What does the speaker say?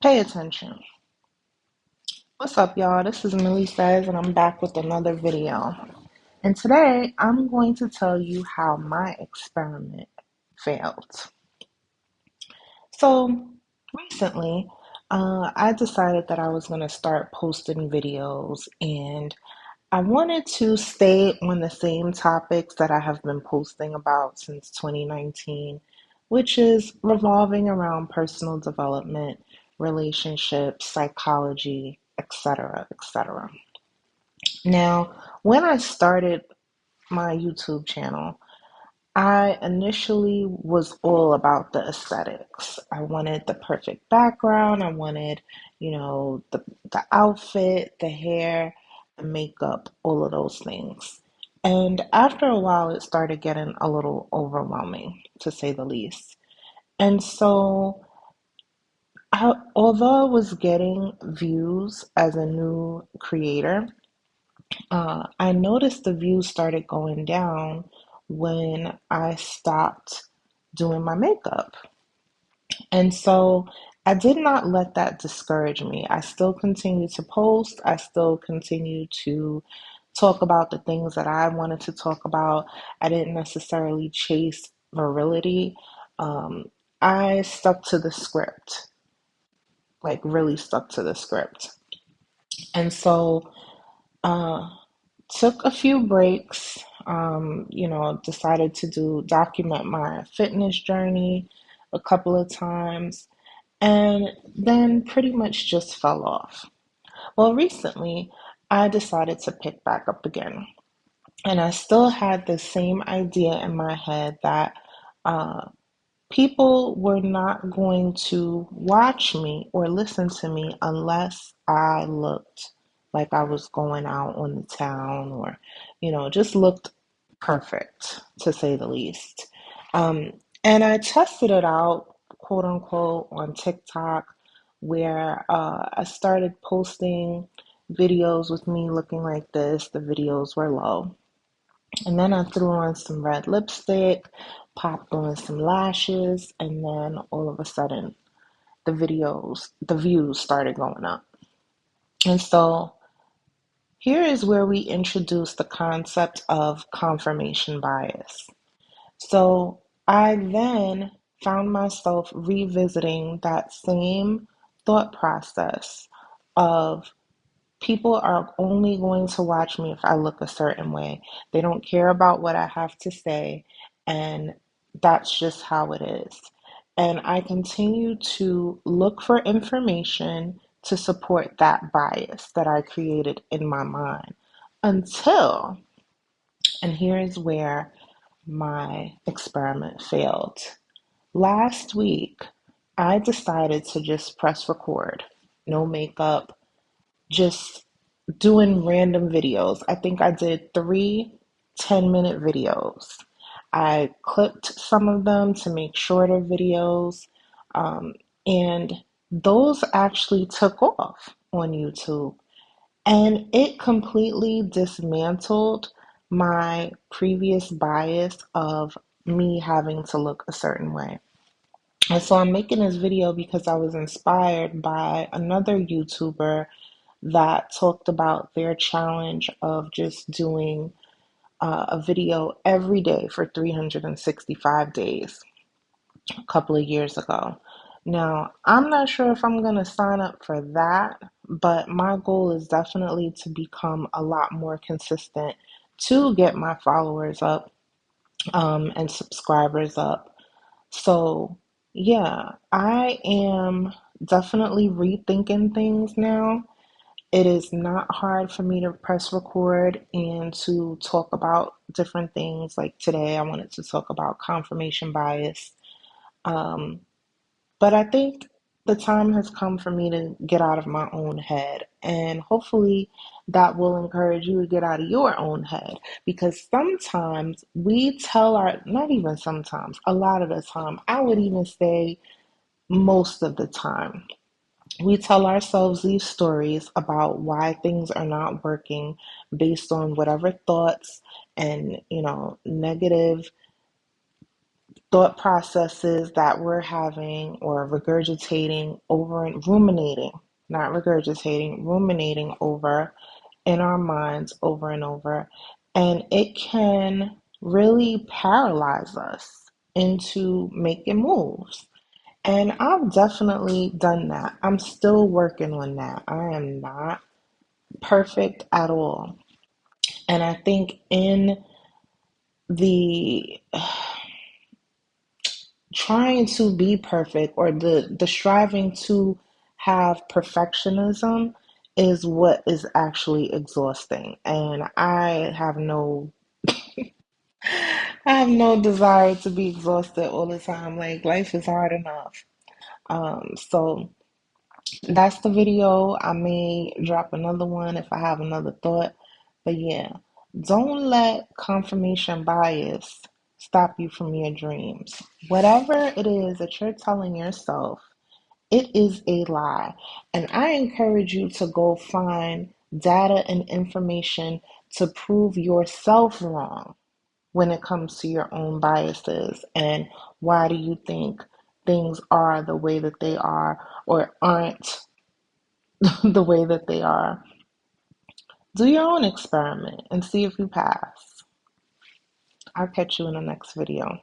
Pay attention. What's up, y'all? This is Millie Says, and I'm back with another video. And today, I'm going to tell you how my experiment failed. So, recently, I decided that I was going to start posting videos, and I wanted to stay on the same topics that I have been posting about since 2019, which is revolving around personal development, relationships, psychology, etc., etc. Now, when I started my YouTube channel, I initially was all about the aesthetics. I wanted the perfect background. I wanted, the outfit, the hair, the makeup, all of those things. And after a while, it started getting a little overwhelming, to say the least. And so, although I was getting views as a new creator, I noticed the views started going down when I stopped doing my makeup. And so I did not let that discourage me. I still continued to post, I still continued to talk about the things that I wanted to talk about. I didn't necessarily chase virility. Um, I stuck to the script, like really stuck to the script. And so, uh, took a few breaks, decided to document my fitness journey a couple of times, and then pretty much just fell off. Well, recently, I decided to pick back up again. And I still had the same idea in my head that uh, people were not going to watch me or listen to me unless I looked like I was going out on the town or, just looked perfect, to say the least. Um, and I tested it out, quote unquote, on TikTok, where I started posting videos with me looking like this. The videos were low. And then I threw on some red lipstick, popped on some lashes, and then all of a sudden the views started going up. And so here is where we introduce the concept of confirmation bias. So I then found myself revisiting that same thought process of people are only going to watch me if I look a certain way. They don't care about what I have to say, and that's just how it is. And I continue to look for information to support that bias that I created in my mind until, and here's where my experiment failed. Last week, I decided to just press record, no makeup, just doing random videos. I think I did 3 10-minute videos. I clipped some of them to make shorter videos, um, and those actually took off on YouTube. And it completely dismantled my previous bias of me having to look a certain way. And so I'm making this video because I was inspired by another YouTuber that talked about their challenge of just doing a video every day for 365 days a couple of years ago. Now, I'm not sure if I'm going to sign up for that, but my goal is definitely to become a lot more consistent to get my followers up and subscribers up. So, yeah, I am definitely rethinking things now. It is not hard for me to press record and to talk about different things. Like today, I wanted to talk about confirmation bias. Um, but I think the time has come for me to get out of my own head. And hopefully, that will encourage you to get out of your own head. Because sometimes we tell not even sometimes, a lot of the time, I would even say most of the time, we tell ourselves these stories about why things are not working based on whatever thoughts and, negative thought processes that we're having or regurgitating over and ruminating, not regurgitating, ruminating over in our minds over and over. And it can really paralyze us into making moves. And I've definitely done that. I'm still working on that. I am not perfect at all. And I think in the trying to be perfect or the striving to have perfectionism is what is actually exhausting. And I have no desire to be exhausted all the time. Like life is hard enough. So that's the video. I may drop another one if I have another thought. But yeah, don't let confirmation bias stop you from your dreams. Whatever it is that you're telling yourself, it is a lie. And I encourage you to go find data and information to prove yourself wrong when it comes to your own biases and why do you think things are the way that they are or aren't the way that they are. Do your own experiment and see if you pass. I'll catch you in the next video.